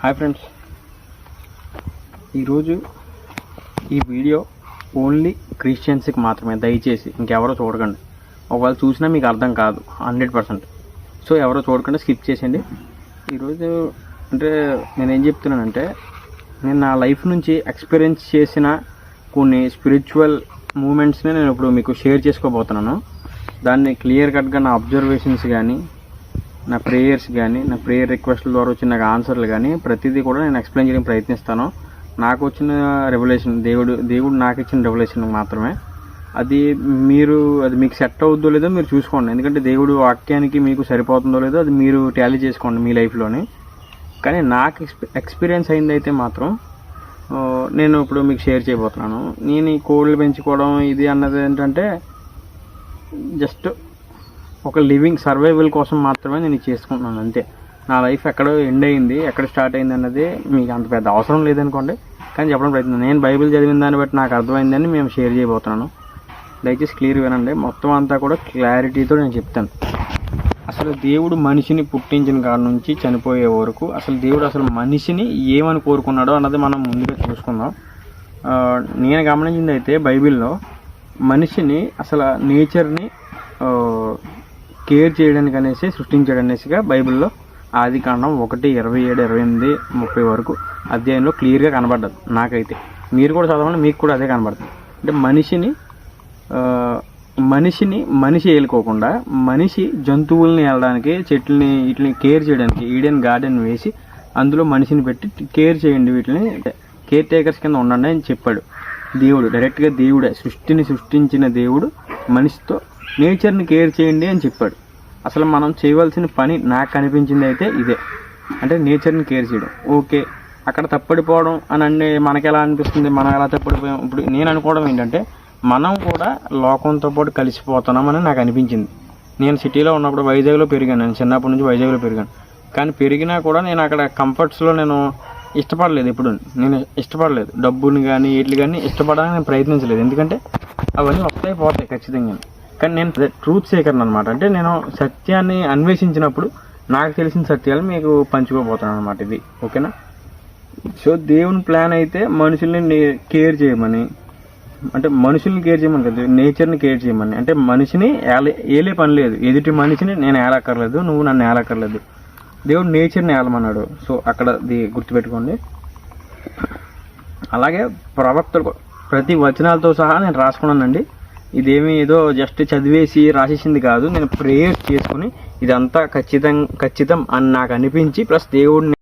Hi friends, ఈరోజు ఈ video only క్రిస్టియన్స్కి మాత్రమే. దయచేసి ఇంకెవరో చూడకండి. ఒకవేళ చూసినా మీకు అర్థం కాదు 100%. సో ఎవరో చూడకుండా స్కిప్ చేసేయండి. ఈరోజు అంటే నేనేం చెప్తున్నానంటే, నేను నా లైఫ్ నుంచి ఎక్స్పీరియన్స్ చేసిన కొన్ని స్పిరిచువల్ మూమెంట్స్ని నేను ఇప్పుడు మీకు షేర్ చేసుకోబోతున్నాను. దాన్ని క్లియర్ కట్గా నా అబ్జర్వేషన్స్ కానీ, నా ప్రేయర్స్ కానీ, నా ప్రేయర్ రిక్వెస్ట్ల ద్వారా వచ్చిన నాకు ఆన్సర్లు కానీ ప్రతిదీ కూడా నేను ఎక్స్ప్లెయిన్ చేయడానికి ప్రయత్నిస్తాను. నాకు వచ్చిన రెవల్యూషన్, దేవుడు నాకు ఇచ్చిన రెవల్యూషన్ మాత్రమే. అది మీకు సెట్ అవుద్దో లేదో మీరు చూసుకోండి. ఎందుకంటే దేవుడు వాక్యానికి మీకు సరిపోతుందో లేదో అది మీరు టాలీ చేసుకోండి మీ లైఫ్లోని. కానీ నాకు ఎక్స్పీరియన్స్ అయిందైతే మాత్రం నేను ఇప్పుడు మీకు షేర్ చేయబోతున్నాను. నేను ఈ కోళ్ళు పెంచుకోవడం ఇది అన్నది ఏంటంటే జస్ట్ ఒక లివింగ్ సర్వైవల్ కోసం మాత్రమే నేను చేసుకుంటున్నాను అంతే. నా లైఫ్ ఎక్కడ ఎండ్ అయింది, ఎక్కడ స్టార్ట్ అయింది అన్నది మీకు అంత పెద్ద అవసరం లేదనుకోండి, కానీ చెప్పడం ప్రయత్నం. నేను బైబిల్ చదివిన దాన్ని బట్టి నాకు అర్థమైందని మేము షేర్ చేయబోతున్నాను. దయచేసి క్లియర్ వినండి. మొత్తం అంతా కూడా క్లారిటీతో నేను చెప్తాను. అసలు దేవుడు మనిషిని పుట్టించిన కాడ నుంచి చనిపోయే వరకు దేవుడు మనిషిని ఏమని కోరుకున్నాడో అన్నది మనం ముందుగా చూసుకుందాం. నేను గమనించింది అయితే బైబిల్లో మనిషిని నేచర్ని కేర్ చేయడానికి అనేసి సృష్టించాడు అనేసిగా బైబిల్లో ఆదికాండం 1:27-28-30 వరకు అధ్యాయంలో క్లియర్గా కనబడ్డది నాకైతే. మీరు కూడా చదవండి, మీకు కూడా అదే కనబడుతుంది. అంటే మనిషి ఏలుకోకుండా మనిషి జంతువుల్ని వెళ్ళడానికి, చెట్లని వీటిని కేర్ చేయడానికి ఈడెన్ గార్డెన్ వేసి అందులో మనిషిని పెట్టి కేర్ చేయండి, వీటిని కేర్ టేకర్స్ కింద ఉండండి అని చెప్పాడు దేవుడు. డైరెక్ట్గా దేవుడే, సృష్టిని సృష్టించిన దేవుడు మనిషితో నేచర్ని కేర్ చేయండి అని చెప్పాడు. మనం చేయవలసిన పని నాకు అనిపించింది అయితే ఇదే, అంటే నేచర్ని కేర్ చేయడం. ఓకే, అక్కడ తప్పడిపోవడం అని మనకి ఎలా అనిపిస్తుంది, మనం ఎలా తప్పడిపోయాం. ఇప్పుడు నేను అనుకోవడం ఏంటంటే, మనం కూడా లోకంతో పాటు కలిసిపోతున్నామని నాకు అనిపించింది. నేను సిటీలో ఉన్నప్పుడు వైజాగ్లో పెరిగాను. నేను చిన్నప్పటి నుంచి వైజాగ్లో పెరిగాను. కానీ పెరిగినా కూడా నేను అక్కడ కంఫర్ట్స్లో నేను ఇష్టపడలేదు. ఎప్పుడు నేను ఇష్టపడలేదు డబ్బుని కానీ వీటిని కానీ ఇష్టపడడానికి నేను ప్రయత్నించలేదు. ఎందుకంటే అవన్నీ వస్తాయి పోతాయి ఖచ్చితంగా. కానీ నేను ట్రూత్ సేకరణ అనమాట. అంటే నేను సత్యాన్ని అన్వేషించినప్పుడు నాకు తెలిసిన సత్యాలు మీకు పంచుకోబోతాను అనమాట. ఇది ఓకేనా? సో దేవుని ప్లాన్ అయితే మనుషుల్ని కేర్ చేయమని, అంటే మనుషుల్ని కేర్ చేయమని కదా, నేచర్ని కేర్ చేయమని. అంటే మనిషిని ఏలే పని లేదు. ఎదుటి మనిషిని నేను ఏలక్కర్లేదు, నువ్వు నన్ను ఏలక్కర్లేదు. దేవుడు నేచర్ని ఏలమన్నాడు. సో అక్కడ గుర్తుపెట్టుకోండి. అలాగే ప్రవక్తలు ప్రతి వచనాలతో సహా నేను రాసుకున్నానండి. ఇదేమి ఏదో జస్ట్ చదివేసి రాసేసింది కాదు. నేను ప్రేయర్స్ చేసుకుని ఇదంతా ఖచ్చితం అని నాకు అనిపించి, ప్లస్ దేవుడిని